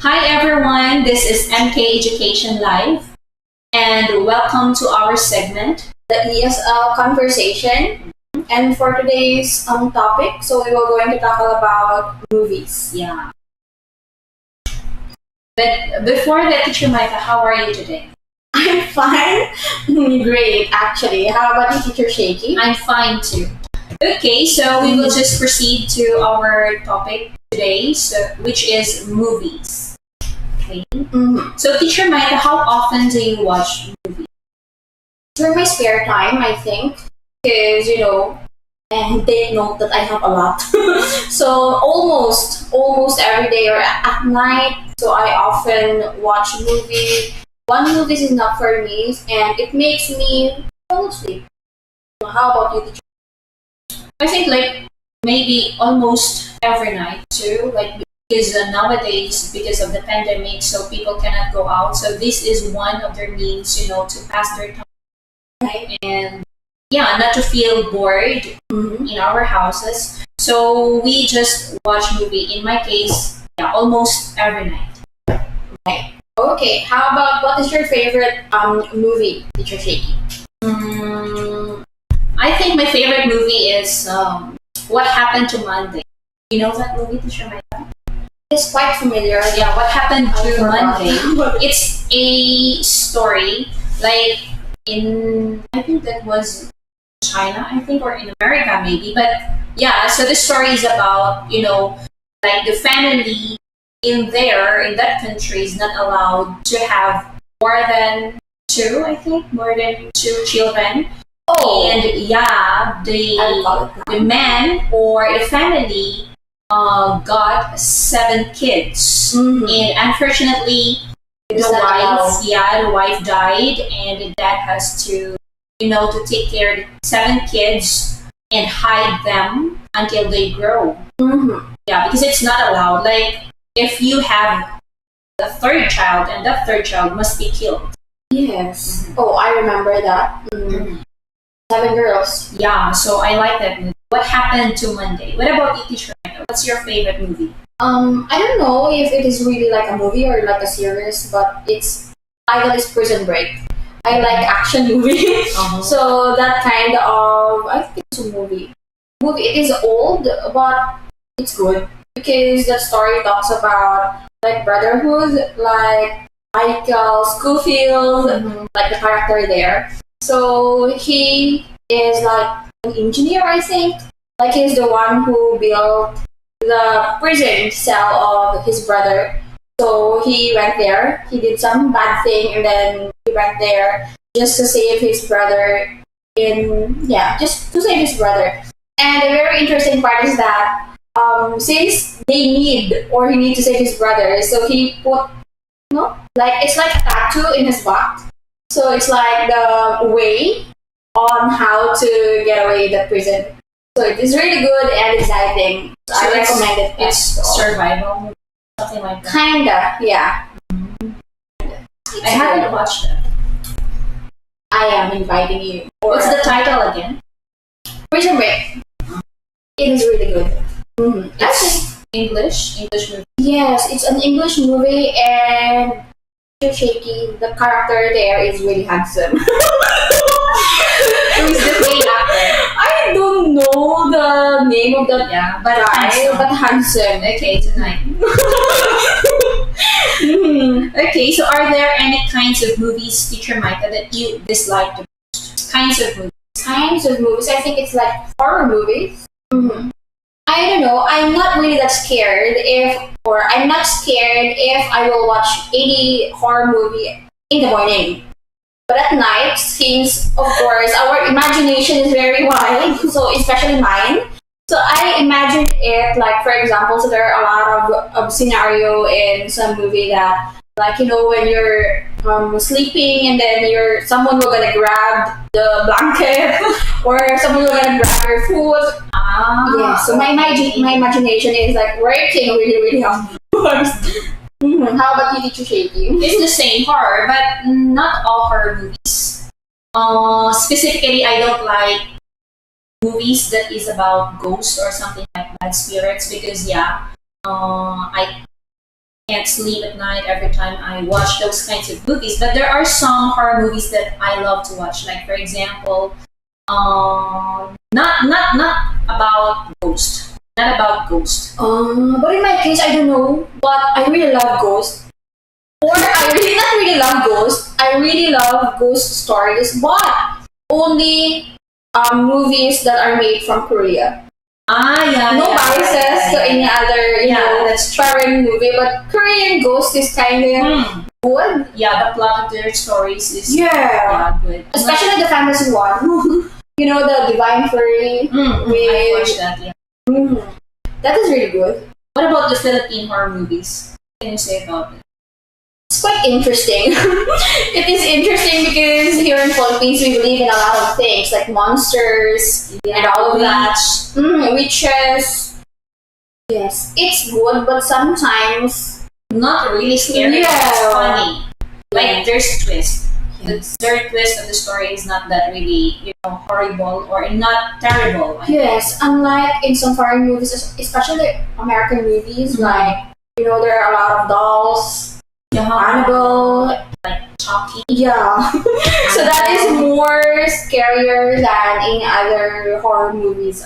Hi everyone, this is MK Education Live, and welcome to our segment. The ESL Conversation. And for today's topic, so we were going to talk about movies. Yeah. But before that, Teacher Micah, how are you today? I'm fine. Great, actually. How about you, Teacher Shaky? I'm fine too. Okay, so we will just proceed to our topic today, which is movies. Okay. So, Teacher Micah, how often do you watch movies? During my spare time, I think, because and take note that I have a lot. So almost every day or at night. So I often watch movie. One movie is enough for me, and it makes me fall asleep. How about you, teacher? I think like maybe almost every night too. Like because nowadays, because of the pandemic, so people cannot go out. So this is one of their means, to pass their time. Right. And yeah, not to feel bored in our houses. So we just watch movie. In my case, yeah, almost every night. Right. Okay. How about what is your favorite movie, teacher Shaky? I think my favorite movie is What Happened to Monday. You know that movie, Teacher Micah? It's quite familiar. Yeah, What Happened to Monday. Monday. It's a story like I think that was China, I think, or in America maybe. But yeah, so the story is about, like the family in that country is not allowed to have more than two, I think, more than two children. Oh, And yeah, I love it. the man or the family got seven kids. And unfortunately, Is that allowed? the wife died, and the dad has to take care of the seven kids and hide them until they grow. Yeah, because it's not allowed. Like, if you have the third child, and that third child must be killed. Yes. Oh, I remember that. Seven girls. Yeah, so I like that movie. What Happened to Monday? What about you, Teacher Micah? What's your favorite movie? I don't know if it is really like a movie or like a series, but its title is Prison Break. I like action movie, so that kind of I think it's a movie. It is old, but it's good because the story talks about like brotherhood, like Michael Schofield, like the character there. So he is like an engineer, I think. Like he's the one who built the prison cell of his brother. So he went there. He did some bad thing, and then he went there just to save his brother. Just to save his brother. And the very interesting part is that since he need to save his brother, so he put like it's like a tattoo in his back. So it's like the way on how to get away the prison. So it is really good and exciting. So I recommend it. It's survival movie, something like that. Kinda, yeah. I haven't watched it. I am inviting you. What's the title again? Prison Break. It is really good. It's English movie. Yes, it's an English movie and Shaky. The character there is really handsome. Who's the main actor? I don't know the name of the but guy, but handsome. Okay, tonight. Okay, so are there any kinds of movies, Teacher Micah, that you dislike the most? Kinds of movies. Kinds of movies. I think it's like horror movies. I don't know. I'm not really that scared I'm not scared if I will watch any horror movie in the morning. But at night, since of course our imagination is very wide, so especially mine. So I imagine it like, for example, so there are a lot of scenario in some movie that, like, when you're sleeping and then someone will gonna grab the blanket or someone will gonna grab your food. Yeah. So my imagination is like working really really hard. How about you, Teacher Shaky? It's the same horror, but not all horror movies. Specifically, I don't like movies that is about ghosts or something like bad spirits because I can't sleep at night every time I watch those kinds of movies. But there are some horror movies that I love to watch. Like for example, not about ghost. Not about ghost. But in my case, I don't know. But I really love Ghost. Or I really not really love Ghost. I really love ghost stories, but only movies that are made from Korea. Yeah. No Yeah, biases to any other, that's true. foreign movie, but Korean Ghost is kind of good. Yeah, the plot of their stories is Yeah. good. Especially the fantasy one. The Divine Fairy. I watched that. Yeah. Mm, that is really good. What about the Philippine horror movies? What can you say about it? It's quite interesting. It is interesting because here in Philippines we believe in a lot of things like monsters and all of that. Witches. Yes, it's good, but sometimes Not really scary. Yeah. It's funny. Like there's a twist. Yes. The third twist of the story is not that really, horrible or not terrible. Yes, unlike in some foreign movies, especially American movies, like there are a lot of dolls, Yeah. Annabelle. Like Chucky. Yeah. So that is more scarier than in other horror movies.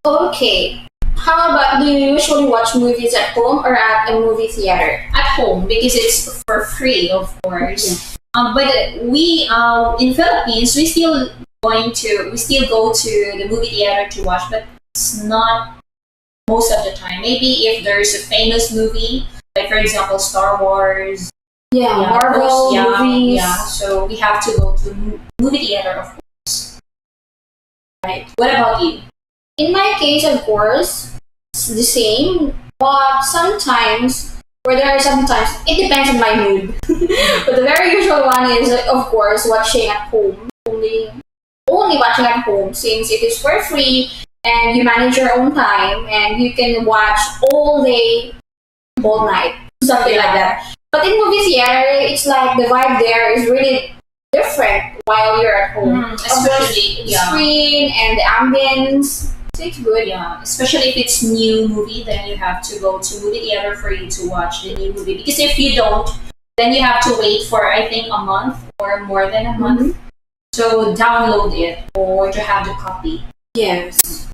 Okay. How about, do you usually watch movies at home or at a movie theater? At home because it's for free, of course. But we in Philippines we still go to the movie theater to watch, but it's not most of the time. Maybe if there's a famous movie, like for example Star Wars, Marvel movies. Yeah, so we have to go to movie theater, of course. Right. What about you? In my case, of course, it's the same. But sometimes, it depends on my mood. But the very usual one is, of course, watching at home. Only watching at home, since it is for free and you manage your own time and you can watch all day, all night, something like that. But in movie theater, it's like the vibe there is really different while you're at home. Especially the screen and the ambience. So it's good. Yeah, especially if it's new movie, then you have to go to movie theater for you to watch the new movie. Because if you don't, then you have to wait for I think a month or more than a month to download it or to have the copy. Yes.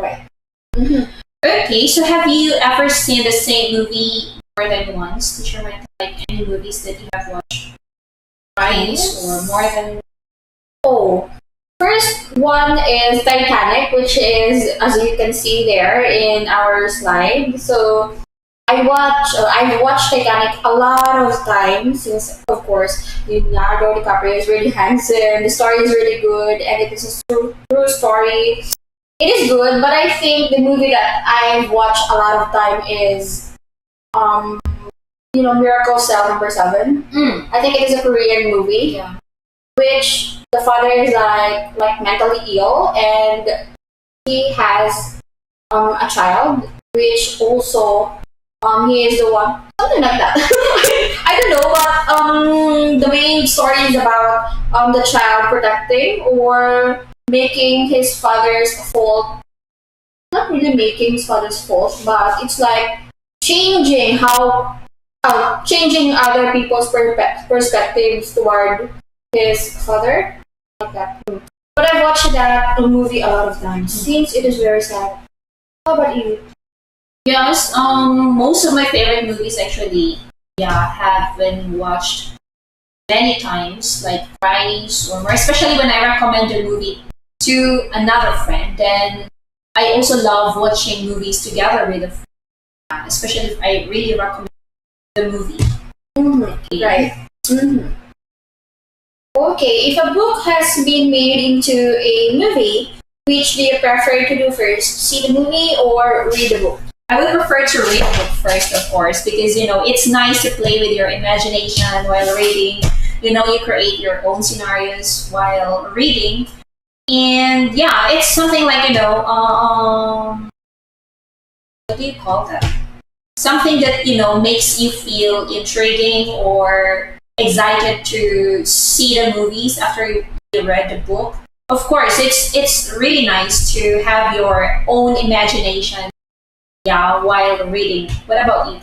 Right. Okay, so have you ever seen the same movie more than once? Did you remember like any movies that you have watched twice or more than? Oh, first one is Titanic, which is, as you can see there in our slide. So I've watched Titanic a lot of times since, of course, Leonardo DiCaprio is really handsome. The story is really good, and it is a true story. It is good, but I think the movie that I've watched a lot of time is, Miracle Cell Number 7. I think it is a Korean movie. Yeah. Which the father is like mentally ill, and he has a child, which also he is the one, something like that. I don't know, but the main story is about the child protecting or making his father's fault. Not really making his father's fault, but it's like changing changing other people's perspectives toward his father, like that. But I've watched that movie a lot of times since it is very sad. How about you? Yes, most of my favorite movies actually, have been watched many times, like thrice or more, especially when I recommend a movie to another friend. Then I also love watching movies together with a friend, especially if I really recommend the movie. Right. Okay, if a book has been made into a movie, which do you prefer to do first? See the movie or read the book? I would prefer to read the book first, of course, because it's nice to play with your imagination while reading. You create your own scenarios while reading, and it's something like what do you call that? Something that makes you feel intriguing or excited to see the movies after you read the book. Of course, it's really nice to have your own imagination yeah, while reading. What about you?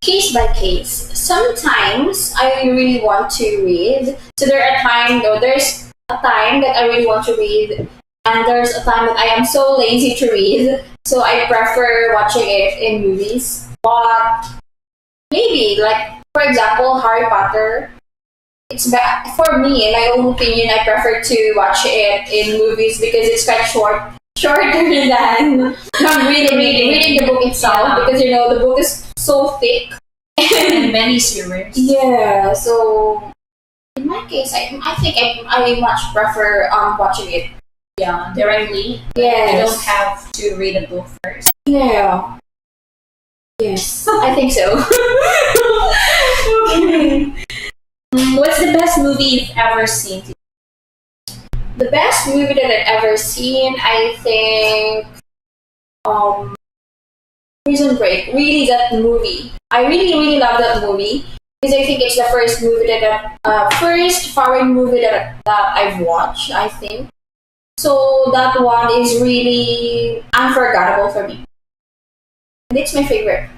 Case by case. Sometimes I really want to read. So there's a time that I really want to read, and there's a time that I am so lazy to read. So I prefer watching it in movies. But maybe, like for example, Harry Potter. For me, in my own opinion, I prefer to watch it in movies because it's quite shorter than reading the book itself. Yeah. Because the book is so thick. And many series. Yeah, so in my case, I think I much prefer watching it. Yeah, directly. Yes. You don't have to read a book first. Yeah. Yes, I think so. Okay. What's the best movie you've ever seen? The best movie that I've ever seen, I think, Prison Break. Really, that movie. I really, really love that movie because I think it's the first movie first foreign movie that I've watched. I think so. That one is really unforgettable for me, and it's my favorite.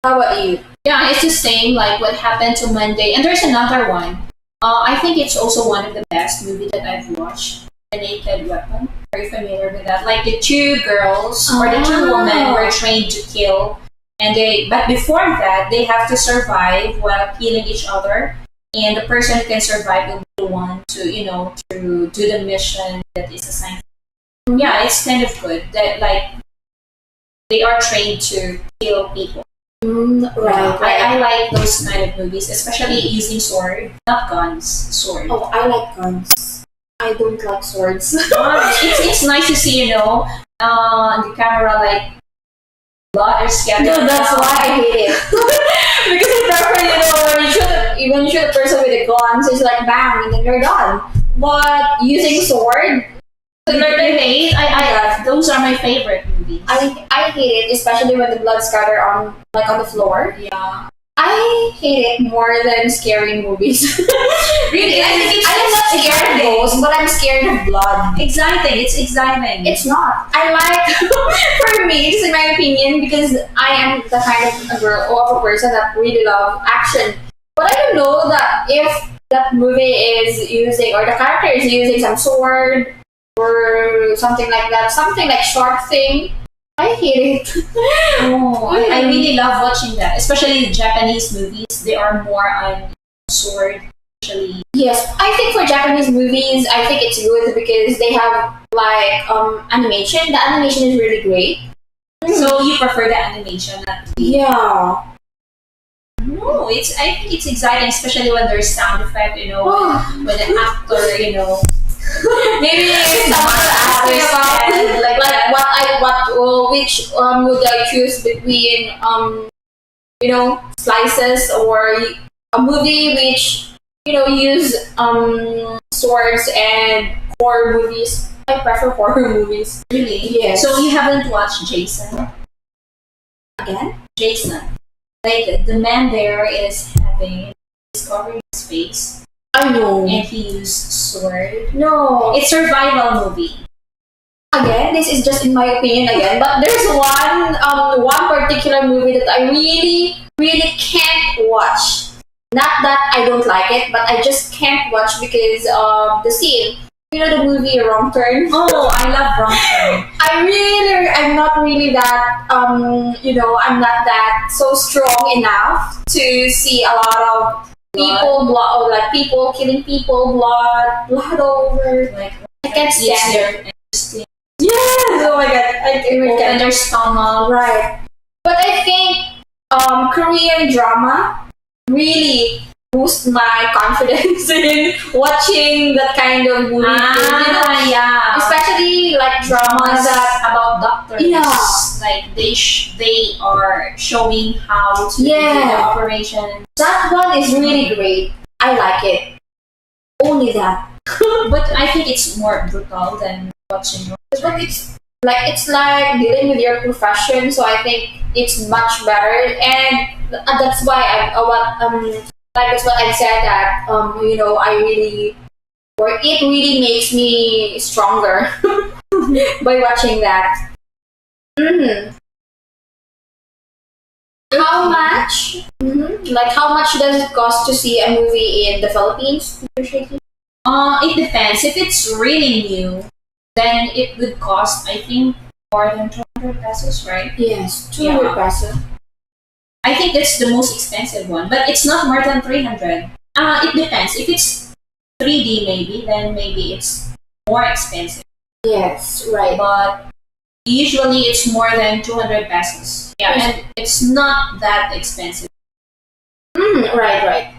How about you? Yeah, it's the same like what happened to Monday. And there's another one. I think it's also one of the best movies that I've watched. The Naked Weapon. Are you familiar with that? Like the two girls or the two women were trained to kill, and but before that they have to survive while killing each other. And the person who can survive will be the one to do the mission that is assigned. Yeah, it's kind of good that like they are trained to kill people. Right. I like those kind of movies, especially using sword, not guns, sword. Oh, I like guns. I don't like swords. It's nice to see, on the camera, like, blood or scattered. No, that's why I hate it. Because I prefer, when you shoot a person with a gun, so it's like bang, and then you're done. But using sword, Those are my favorite movies. I hate it, especially when the blood scatter on the floor. Yeah. I hate it more than scary movies. Really, I think it's I'm not scared of ghosts, but I'm scared of blood. exciting. It's exciting. It's not. I like, for me, it's in my opinion, because I am the kind of a girl or of a person that really love action. But I don't know that if that movie is using, or the character is using some sword or something like that, something like sharp thing. I hate it. Oh, I really love watching that, especially the Japanese movies. They are more on sword, especially. Yes, I think for Japanese movies, I think it's good because they have animation. The animation is really great. So you prefer the animation, not the. Yeah. No, I think it's exciting, especially when there's sound effect. When an actor. Maybe someone asked me about which would I choose between slices or a movie which use swords and horror movies. I prefer horror movies. Really? Yes. So you haven't watched Jason? Again? Jason. Like the man there is covering his face. I know. And he used sword. No. It's survival movie. Again, this is just in my opinion again, but there's one particular movie that I really, really can't watch. Not that I don't like it, but I just can't watch because of the scene. The movie Wrong Turn? Oh, I love Wrong Turn. I'm not really that, I'm not that so strong enough to see a lot of people killing people, blood all over. Like, I can't stand it. Yes! Oh my god, I Open their stomach. Right. But I think Korean drama really boost my confidence in watching that kind of movie. Yeah. Especially like dramas that about doctors. Yeah. Like they are showing how to do the operation. That one is really great. I like it. Only that. But I think it's more brutal than watching. But it's like dealing with your profession, so I think it's much better, and that's why that's what I said that I really, or it really makes me stronger by watching that. Mm-hmm. How much? Mm-hmm. Like how much does it cost to see a movie in the Philippines? Usually? It depends. If it's really new, then it would cost, I think, more than 200 pesos, right? Yes, 200 Yeah. peso. I think that's the most expensive one, but it's not more than 300. It depends. If it's 3D maybe, then maybe it's more expensive. Yes, right. But usually it's more than 200 pesos. Yeah, Yes. and it's not that expensive. Right, right.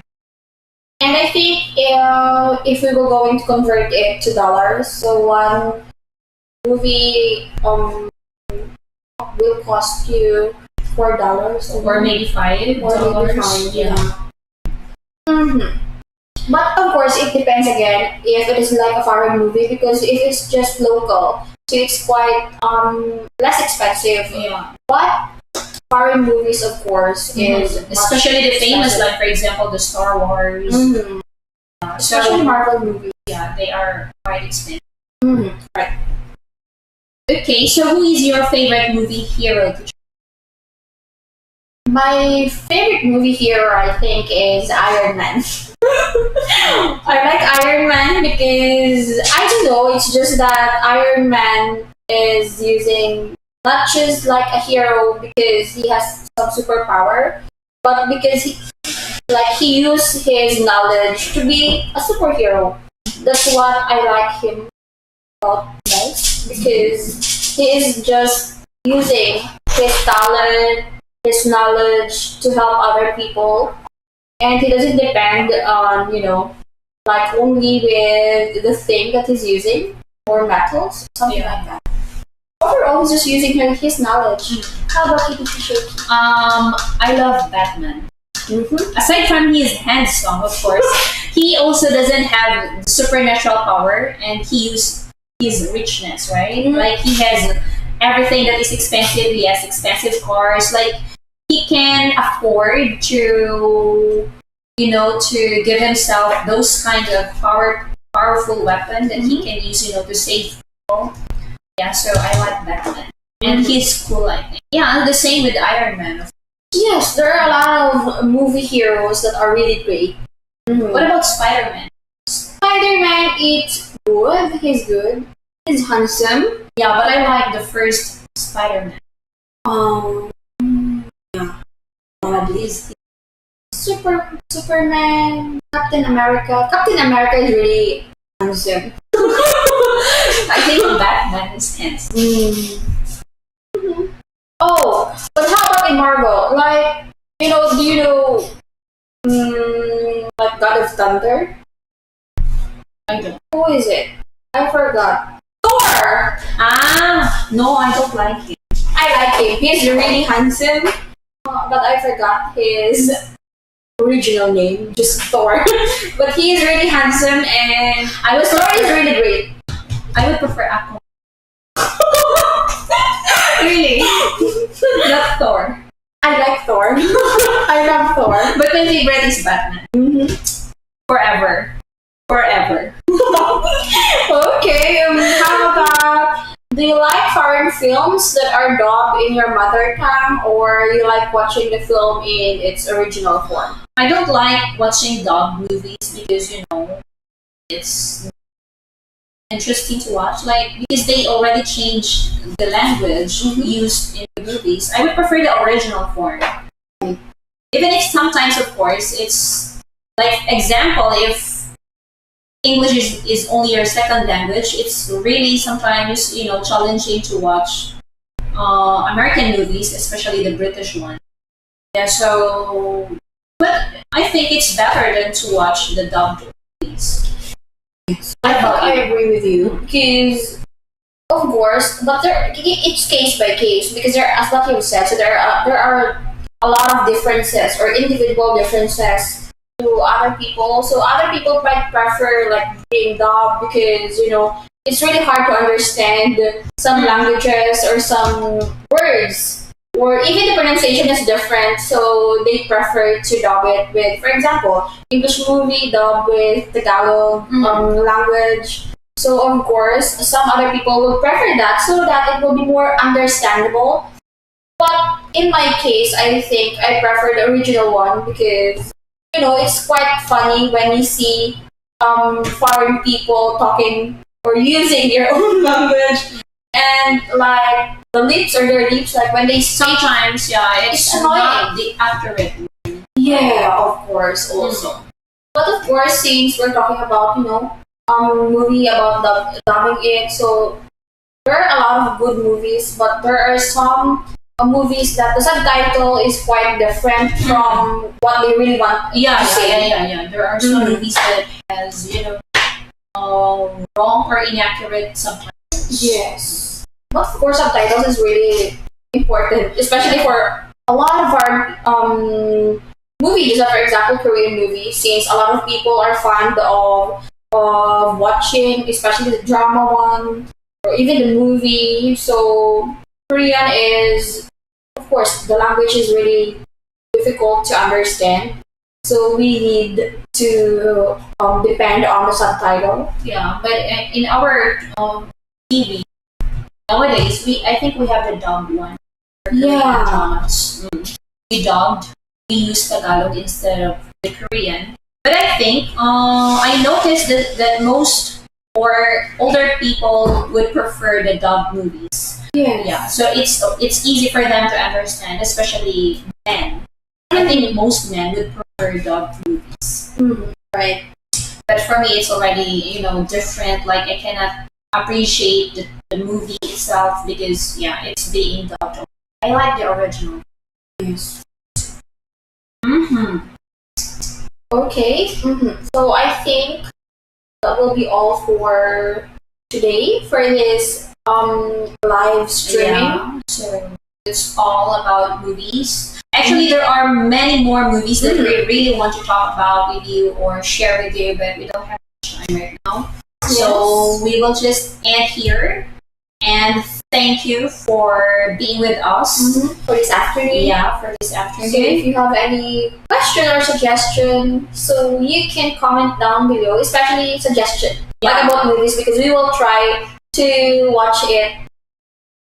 And I think if we were going to convert it to dollars, so one movie will cost you $4 Or maybe $5. or maybe five. Yeah. Mm-hmm. But of course, it depends again if it is like a foreign movie because if it's just local, so it's quite less expensive. Yeah. But foreign movies, of course, is Especially the much famous, expensive. like for example, the Star Wars. Mhm. Especially So Marvel movies. yeah, they are quite expensive. Mhm. Okay, so who is your favorite movie hero? My favorite movie hero, I think, is Iron Man. I like Iron Man because I don't know. It's just that Iron Man is using not just like a hero because he has some superpower, but because he used his knowledge to be a superhero. That's what I like him about most because he is just using his talent, his knowledge to help other people, and he doesn't depend on like only with the thing that he's using or metals, something Yeah. like that. Overall, he's just using his knowledge. How about you, Teacher? I love Batman. Mm-hmm. Aside from his handsome, of course, he also doesn't have the supernatural power, and he used his richness, right? Mhm. Like he has everything that is expensive. He has expensive cars. Like he can afford to, to give himself those kind of powerful weapon that he can use, to save people. Yeah, so I like Batman, and he's cool. I think. Yeah, and the same with Iron Man. Yes, there are a lot of movie heroes that are really great. Mhm. What about Spider Man? Spider-Man, it's good. He's good. He's handsome. Yeah, but I like the first Spider Man. Um, He's Superman, Captain America. Captain America is really handsome. I think Batman is handsome. Mhm. Oh, but how about in Marvel? Like, do you know, like God of Thunder? I don't. Who is it? I forgot. Thor! No, I don't like him. I like him. He's really handsome, but I forgot his original name, just Thor. But he is really handsome, and Thor is really great. I would prefer Aquaman. Really? Not Thor. I like Thor. I love Thor. But my favorite is Batman. Mm-hmm. Forever. Forever. Okay, how about, do you like foreign films that are dubbed in your mother tongue, or you like watching the film in its original form? I don't like watching dog movies because, it's interesting to watch. Like, because they already changed the language used in the movies. I would prefer the original form. Even if sometimes, of course, it's like, example, if English is only your second language, it's really sometimes, challenging to watch American movies, especially the British one. Yeah, so, but I think it's better than to watch the dubbed movies. I agree with you because, of course, but it's case by case because as what you said, so there are a lot of differences or individual differences to other people. So other people might prefer like being dubbed because it's really hard to understand some languages or some words. Or even the pronunciation is different, so they prefer to dub it with, for example, English movie dubbed with Tagalog language. So of course, some other people will prefer that so that it will be more understandable. But in my case, I think I prefer the original one because it's quite funny when you see foreign people talking or using their own language, and like the lips or their lips, like when they speak, Sometimes, yeah, it's it's not annoying. the accurate. Yeah, of course, also. But of course, since we're talking about movie about dubbing it, so there are a lot of good movies, but there are some movies that the subtitle is quite different from what they really want Yeah, to yeah, say. yeah, yeah, yeah. There are some movies that has wrong or inaccurate sometimes. Yes. But of course, subtitles is really important, especially for a lot of our movies, for example, Korean movies, since a lot of people are fond of watching, especially the drama one or even the movie. So Korean is, of course, the language is really difficult to understand. So we need to depend on the subtitle. Yeah, but in our TV nowadays, I think we have the dubbed one for Korean Yeah. dramas. We dubbed. We use Tagalog instead of the Korean. But I think I noticed that most or older people would prefer the dubbed movies. Yes. Yeah, so it's easy for them to understand, especially men. I think most men would prefer dubbed movies. Right. But for me, it's already different. Like I cannot appreciate the movie itself because it's being dubbed. I like the original. Yes. Mm-hmm. Okay. So I think that will be all for today for this live streaming. Yeah. So it's all about movies. Actually, there are many more movies that we really want to talk about with you or share with you, but we don't have much time right now. So we will just end here. And thank you for being with us for this afternoon. Yeah, for this afternoon. So if you have any question or suggestion, so you can comment down below, especially suggestion like about movies, because we will try to watch it.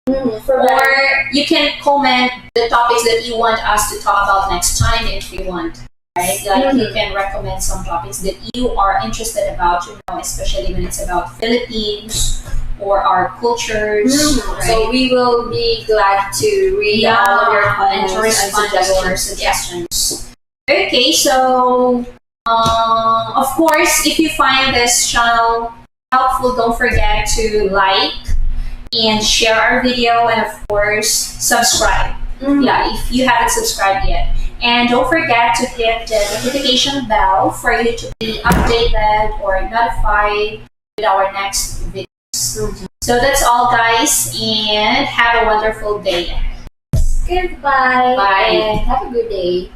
Or you can comment the topics that you want us to talk about next time if you want. Right? Like you can recommend some topics that you are interested about, especially when it's about Philippines or our cultures. Right? So we will be glad to read all of your comments and to respond to your suggestions. Okay, so of course, if you find this channel helpful, don't forget to like and share our video, and of course, subscribe. Yeah, if you haven't subscribed yet. And don't forget to hit the notification bell for you to be updated or notified with our next videos. So that's all, guys, and have a wonderful day. Goodbye. Bye. And have a good day.